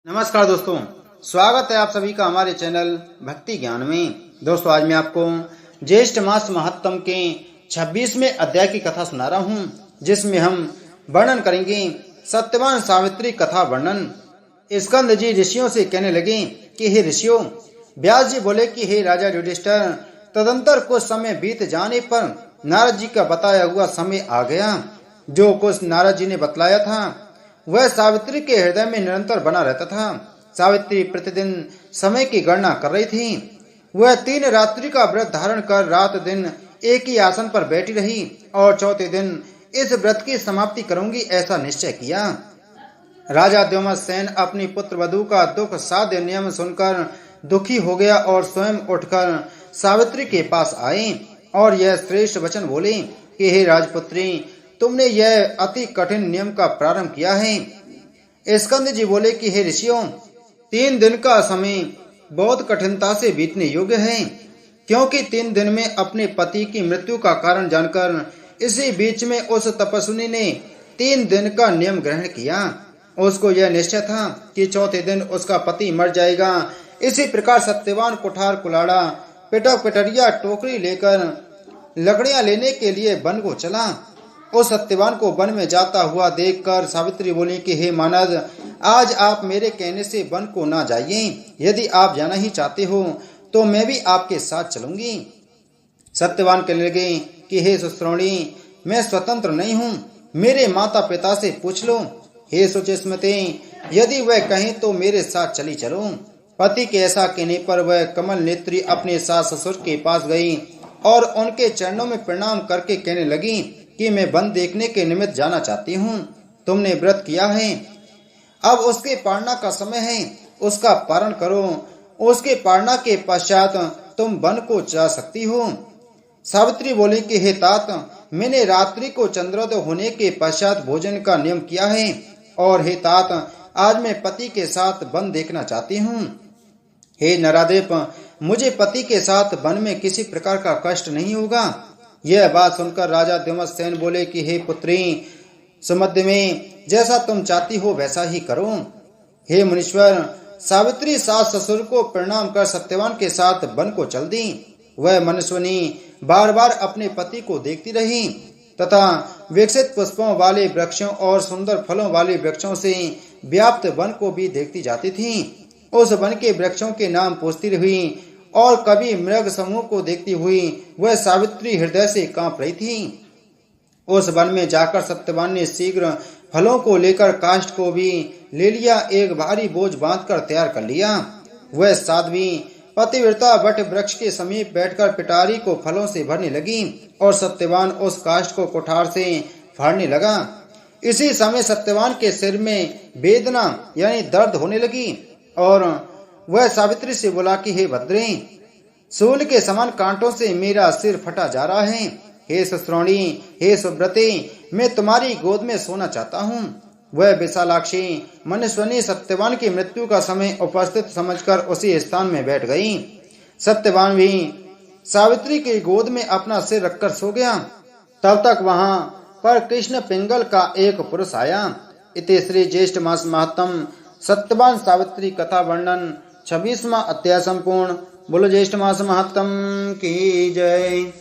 नमस्कार दोस्तों, स्वागत है आप सभी का हमारे चैनल भक्ति ज्ञान में। दोस्तों, आज मैं आपको ज्येष्ठ मास महात्म के 26वें अध्याय की कथा सुना रहा हूं, जिसमें हम वर्णन करेंगे सत्यवान सावित्री कथा वर्णन। स्कंद जी ऋषियों से कहने लगे कि हे ऋषियों, व्यास जी बोले कि हे राजा युधिष्ठिर, तदंतर कुछ समय बीत जाने पर नारद जी का बताया हुआ समय आ गया। जो कुछ नारद जी ने बतलाया था वह सावित्री के हृदय में निरंतर बना रहता था। सावित्री प्रतिदिन समय की गणना कर रही थी। वह 3 रात्रि का व्रत धारण कर रात दिन एक ही आसन पर बैठी रही और चौथे दिन इस व्रत की समाप्ति करूंगी ऐसा निश्चय किया। राजा द्युमत्सेन अपनी पुत्र वधू का दुख साध्य नियम सुनकर दुखी हो गया और स्वयं उठकर सावित्री के पास आए और यह श्रेष्ठ वचन बोले कि हे राजपुत्री, तुमने यह अति कठिन नियम का प्रारंभ किया है। स्कंद जी बोले कि हे ऋषियों, 3 दिन का समय बहुत कठिनता से बीतने योग्य है, क्योंकि 3 दिन में अपने पति की मृत्यु का कारण जानकर इसी बीच में उस तपस्विनी ने 3 दिन का नियम ग्रहण किया। उसको यह निश्चय था कि चौथे दिन उसका पति मर जाएगा। इसी प्रकार सत्यवान कुठार कुलाड़ा पिटक पिटरिया टोकरी लेकर लकड़ियां लेने के लिए वन को चला। उस सत्यवान को वन में जाता हुआ देखकर सावित्री बोली कि हे मानद, आज आप मेरे कहने से वन को ना जाइए। यदि आप जाना ही चाहते हो तो मैं भी आपके साथ चलूंगी। सत्यवान कहने लगे कि हे सुश्रोणी, मैं स्वतंत्र नहीं हूँ, मेरे माता पिता से पूछ लो। हे सुचिस्मते, यदि वह कहें तो मेरे साथ चली चलो। पति के ऐसा कहने पर वह कमल नेत्री अपने सास ससुर के पास गई और उनके चरणों में प्रणाम करके कहने लगी कि मैं वन देखने के निमित्त जाना चाहती हूँ। तुमने व्रत किया है, अब उसके पारणा का समय है, उसका पारण करो। उसके पारणा के पश्चात तुम वन को जा सकती हो। सावित्री बोली कि हे तात, मैंने रात्रि को चंद्रोदय होने के पश्चात भोजन का नियम किया है और हे तात, आज मैं पति के साथ वन देखना चाहती हूँ। हे नरादेव, मुझे पति के साथ वन में किसी प्रकार का कष्ट नहीं होगा। यह बात सुनकर राजा द्युमत्सेन बोले कि हे पुत्री सुमध्य में, जैसा तुम चाहती हो वैसा ही करो। हे मुनीश्वर, सावित्री सास ससुर को प्रणाम कर सत्यवान के साथ वन को चल दी। वह मनस्विनी बार बार अपने पति को देखती रही तथा विकसित पुष्पों वाले वृक्षों और सुंदर फलों वाले वृक्षों से व्याप्त वन को भी देखती जाती थी। उस वन के वृक्षों के नाम पूछती रही और कभी मृग समूह को देखती हुई वह सावित्री हृदय से कांप रही थी। उस वन में जाकर सत्यवान ने शीघ्र फलों को लेकर काष्ठ को भी ले लिया, एक भारी बोझ बांधकर तैयार कर लिया। वह साध्वी पतिव्रता वट वृक्ष के समीप बैठकर पिटारी को फलों से भरने लगी और सत्यवान उस काष्ठ को कुठार से फाड़ने लगा। इसी समय सत्यवान के सिर में वेदना यानी दर्द होने लगी और वह सावित्री से बोला कि हे भद्रे, सूल के समान कांटों से मेरा सिर फटा जा रहा है। हे सुश्रोणी, हे सुब्रते, मैं तुम्हारी गोद में सोना चाहता हूँ। वह विशालाक्षी मनस्विनी सत्यवान की मृत्यु का समय उपस्थित समझकर उसी स्थान में बैठ गई। सत्यवान भी सावित्री की गोद में अपना सिर रखकर सो गया। तब तक वहां पर कृष्ण पिंगल का एक पुरुष आया। इति श्री ज्येष्ठ मास महात्म सत्यवान सावित्री कथा वर्णन 26वां अध्याय संपूर्ण। बोलो ज्येष्ठ मास महात्म की जय।